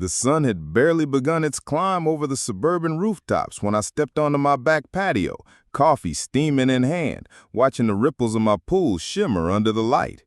The sun had barely begun its climb over the suburban rooftops when I stepped onto my back patio, coffee steaming in hand, watching the ripples of my pool shimmer under the light.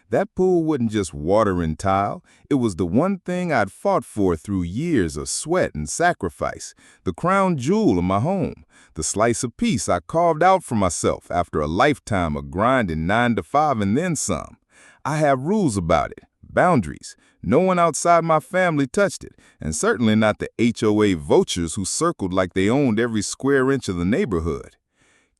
That pool wasn't just water and tile. It was the one thing I'd fought for through years of sweat and sacrifice, the crown jewel of my home, the slice of peace I carved out for myself after a lifetime of grinding 9 to 5 and then some. I have rules about it, boundaries. No one outside my family touched it, and certainly not the HOA vultures who circled like they owned every square inch of the neighborhood.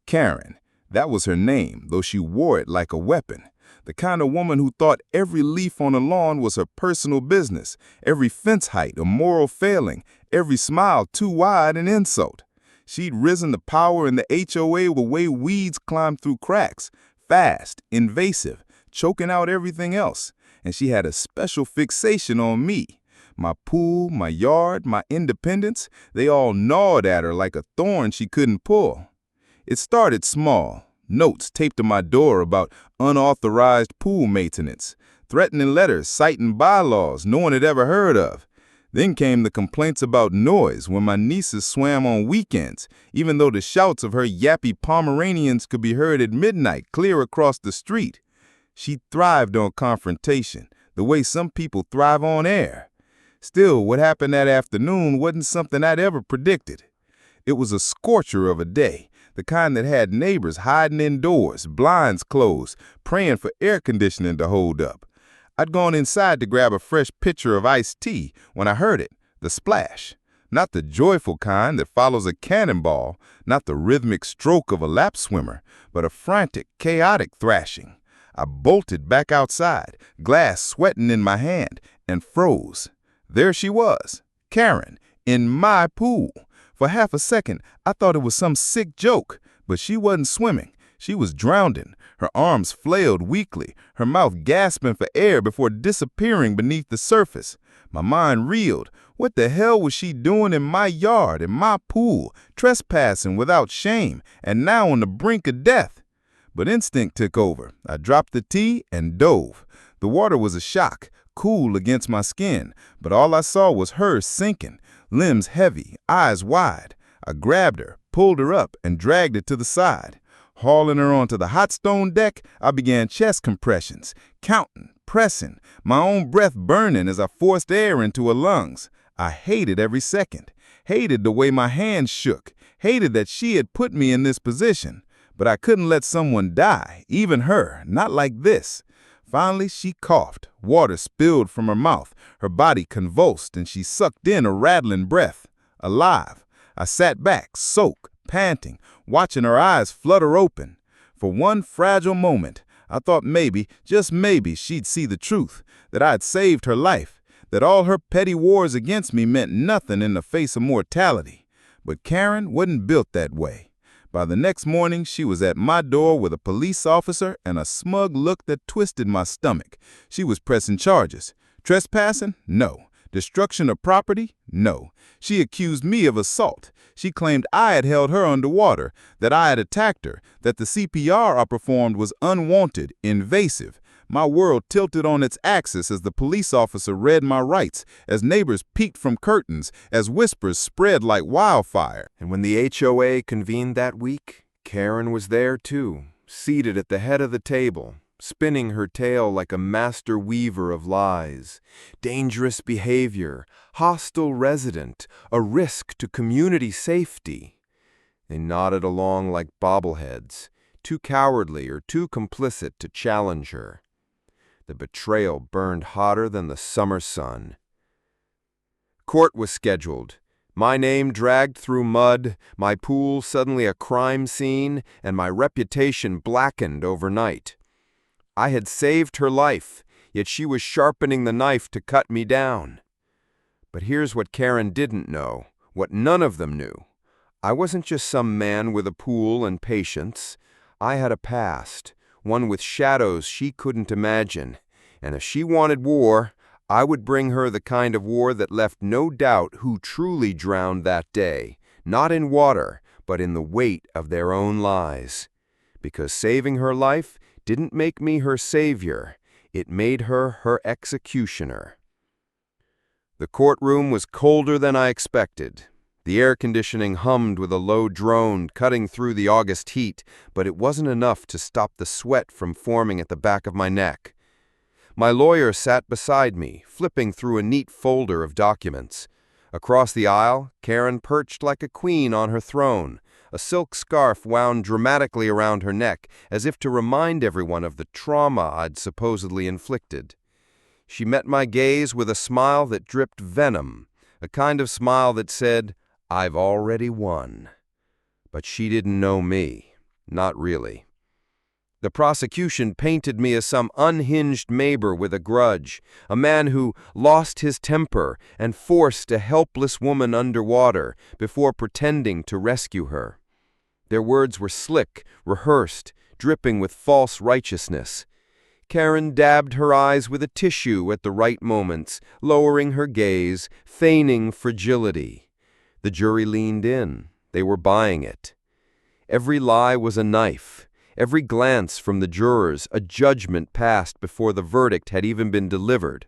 Karen, that was her name, though she wore it like a weapon. The kind of woman who thought every leaf on the lawn was her personal business, every fence height a moral failing, every smile too wide an insult. She'd risen to power in the HOA the way weeds climb through cracks, fast, invasive, choking out everything else. And she had a special fixation on me. My pool, my yard, my independence, they all gnawed at her like a thorn she couldn't pull. It started small. Notes taped to my door about unauthorized pool maintenance, threatening letters citing bylaws no one had ever heard of. Then came the complaints about noise when my nieces swam on weekends, even though the shouts of her yappy Pomeranians could be heard at midnight clear across the street. She thrived on confrontation, the way some people thrive on air. Still, what happened that afternoon wasn't something I'd ever predicted. It was a scorcher of a day, the kind that had neighbors hiding indoors, blinds closed, praying for air conditioning to hold up. I'd gone inside to grab a fresh pitcher of iced tea when I heard it, the splash. Not the joyful kind that follows a cannonball, not the rhythmic stroke of a lap swimmer, but a frantic, chaotic thrashing. I bolted back outside, glass sweating in my hand, and froze. There she was, Karen, in my pool. For half a second, I thought it was some sick joke, but she wasn't swimming. She was drowning. Her arms flailed weakly, her mouth gasping for air before disappearing beneath the surface. My mind reeled. What the hell was she doing in my yard, in my pool, trespassing without shame, and now on the brink of death? But instinct took over. I dropped the tea and dove. The water was a shock, cool against my skin, but all I saw was her sinking, limbs heavy, eyes wide. I grabbed her, pulled her up, and dragged her to the side. Hauling her onto the hot stone deck, I began chest compressions, counting, pressing, my own breath burning as I forced air into her lungs. I hated every second, hated the way my hands shook, hated that she had put me in this position. But I couldn't let someone die, even her, not like this. Finally, she coughed. Water spilled from her mouth. Her body convulsed, and she sucked in a rattling breath. Alive. I sat back, soaked, panting, watching her eyes flutter open. For one fragile moment, I thought maybe, just maybe, she'd see the truth, that I'd saved her life, that all her petty wars against me meant nothing in the face of mortality. But Karen wasn't built that way. By the next morning, she was at my door with a police officer and a smug look that twisted my stomach. She was pressing charges. Trespassing? No. Destruction of property? No. She accused me of assault. She claimed I had held her underwater, that I had attacked her, that the CPR I performed was unwanted, invasive. My world tilted on its axis as the police officer read my rights, as neighbors peeked from curtains, as whispers spread like wildfire. And when the HOA convened that week, Karen was there too, seated at the head of the table, spinning her tale like a master weaver of lies. Dangerous behavior, hostile resident, a risk to community safety. They nodded along like bobbleheads, too cowardly or too complicit to challenge her. The betrayal burned hotter than the summer sun. Court was scheduled. My name dragged through mud, my pool suddenly a crime scene, and my reputation blackened overnight. I had saved her life, yet she was sharpening the knife to cut me down. But here's what Karen didn't know, what none of them knew. I wasn't just some man with a pool and patience. I had a past, one with shadows she couldn't imagine, and if she wanted war, I would bring her the kind of war that left no doubt who truly drowned that day, not in water, but in the weight of their own lies. Because saving her life didn't make me her savior, it made her her executioner. The courtroom was colder than I expected. The air conditioning hummed with a low drone cutting through the August heat, but it wasn't enough to stop the sweat from forming at the back of my neck. My lawyer sat beside me, flipping through a neat folder of documents. Across the aisle, Karen perched like a queen on her throne, a silk scarf wound dramatically around her neck as if to remind everyone of the trauma I'd supposedly inflicted. She met my gaze with a smile that dripped venom, a kind of smile that said, "I've already won." But she didn't know me. Not really. The prosecution painted me as some unhinged neighbor with a grudge, a man who lost his temper and forced a helpless woman underwater before pretending to rescue her. Their words were slick, rehearsed, dripping with false righteousness. Karen dabbed her eyes with a tissue at the right moments, lowering her gaze, feigning fragility. The jury leaned in. They were buying it. Every lie was a knife. Every glance from the jurors, a judgment passed before the verdict had even been delivered.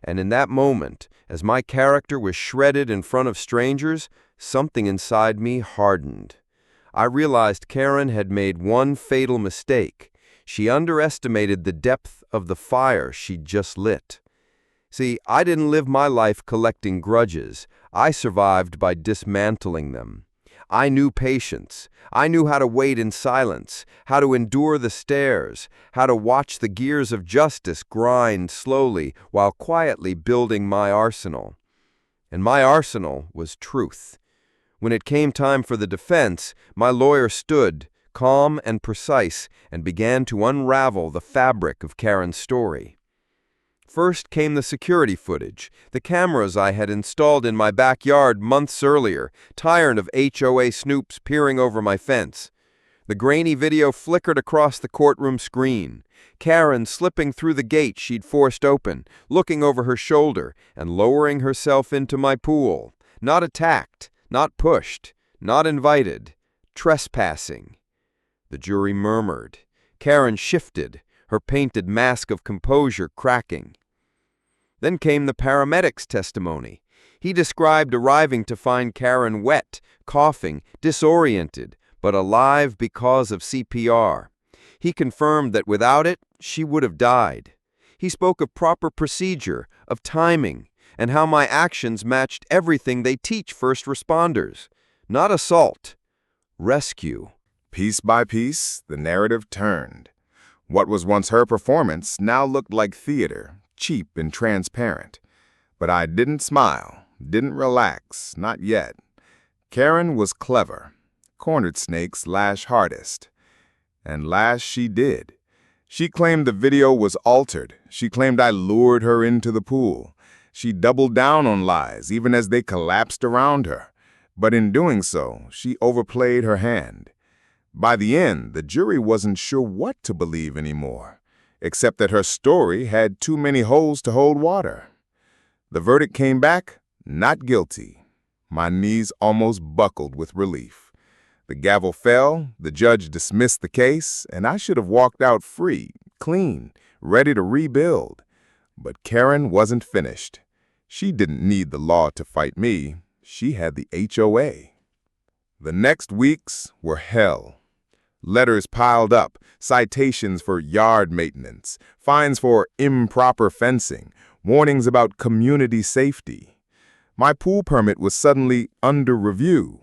And in that moment, as my character was shredded in front of strangers, something inside me hardened. I realized Karen had made one fatal mistake. She underestimated the depth of the fire she'd just lit. See, I didn't live my life collecting grudges. I survived by dismantling them. I knew patience. I knew how to wait in silence, how to endure the stares, how to watch the gears of justice grind slowly while quietly building my arsenal. And my arsenal was truth. When it came time for the defense, my lawyer stood, calm and precise, and began to unravel the fabric of Karen's story. First came the security footage, the cameras I had installed in my backyard months earlier, tired of HOA snoops peering over my fence. The grainy video flickered across the courtroom screen. Karen slipping through the gate she'd forced open, looking over her shoulder and lowering herself into my pool. Not attacked, not pushed, not invited. Trespassing. The jury murmured. Karen shifted, her painted mask of composure cracking. Then came the paramedic's testimony. He described arriving to find Karen wet, coughing, disoriented, but alive because of CPR. He confirmed that without it, she would have died. He spoke of proper procedure, of timing, and how my actions matched everything they teach first responders. Not assault, rescue. Piece by piece, the narrative turned. What was once her performance now looked like theater, cheap and transparent. But I didn't smile, didn't relax, not yet. Karen was clever. Cornered snakes lash hardest. And lash she did. She claimed the video was altered. She claimed I lured her into the pool. She doubled down on lies, even as they collapsed around her. But in doing so, she overplayed her hand. By the end, the jury wasn't sure what to believe anymore, except that her story had too many holes to hold water. The verdict came back, not guilty. My knees almost buckled with relief. The gavel fell, the judge dismissed the case, and I should have walked out free, clean, ready to rebuild. But Karen wasn't finished. She didn't need the law to fight me. She had the HOA. The next weeks were hell. Letters piled up, citations for yard maintenance, fines for improper fencing, warnings about community safety. My pool permit was suddenly under review.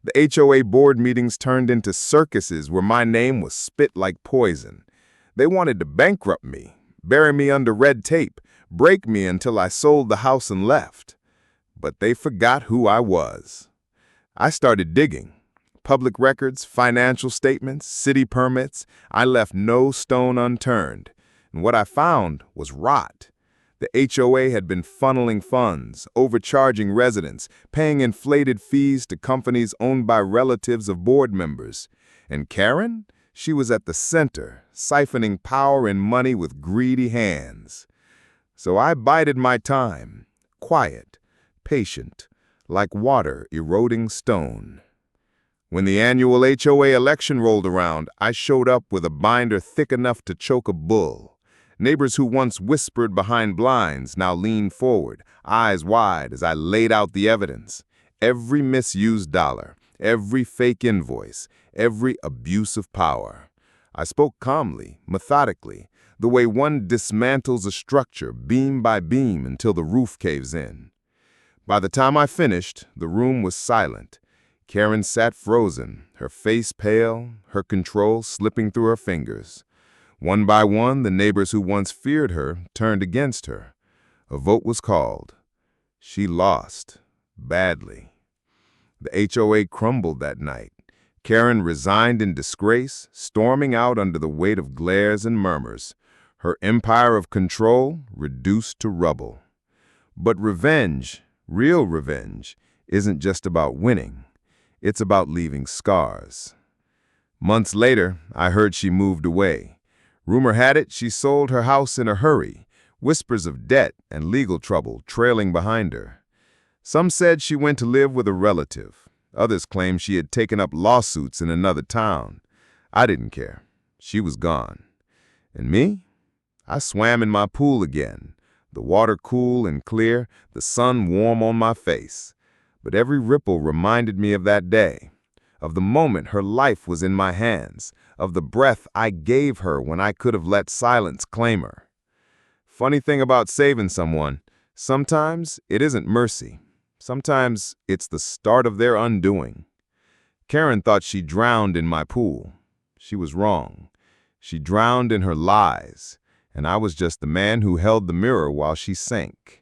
The HOA board meetings turned into circuses where my name was spit like poison. They wanted to bankrupt me, bury me under red tape, break me until I sold the house and left. But they forgot who I was. I started digging. Public records, financial statements, city permits. I left no stone unturned. And what I found was rot. The HOA had been funneling funds, overcharging residents, paying inflated fees to companies owned by relatives of board members. And Karen? She was at the center, siphoning power and money with greedy hands. So I bided my time, quiet, patient, like water eroding stone. When the annual HOA election rolled around, I showed up with a binder thick enough to choke a bull. Neighbors who once whispered behind blinds now leaned forward, eyes wide as I laid out the evidence. Every misused dollar, every fake invoice, every abuse of power. I spoke calmly, methodically, the way one dismantles a structure beam by beam until the roof caves in. By the time I finished, the room was silent. Karen sat frozen, her face pale, her control slipping through her fingers. One by one, the neighbors who once feared her turned against her. A vote was called. She lost, badly. The HOA crumbled that night. Karen resigned in disgrace, storming out under the weight of glares and murmurs. Her empire of control reduced to rubble. But revenge, real revenge, isn't just about winning. It's about leaving scars. Months later, I heard she moved away. Rumor had it she sold her house in a hurry, whispers of debt and legal trouble trailing behind her. Some said she went to live with a relative. Others claimed she had taken up lawsuits in another town. I didn't care. She was gone. And me? I swam in my pool again, the water cool and clear, the sun warm on my face. But every ripple reminded me of that day, of the moment her life was in my hands, of the breath I gave her when I could have let silence claim her. Funny thing about saving someone, sometimes it isn't mercy. Sometimes it's the start of their undoing. Karen thought she drowned in my pool. She was wrong. She drowned in her lies, and I was just the man who held the mirror while she sank.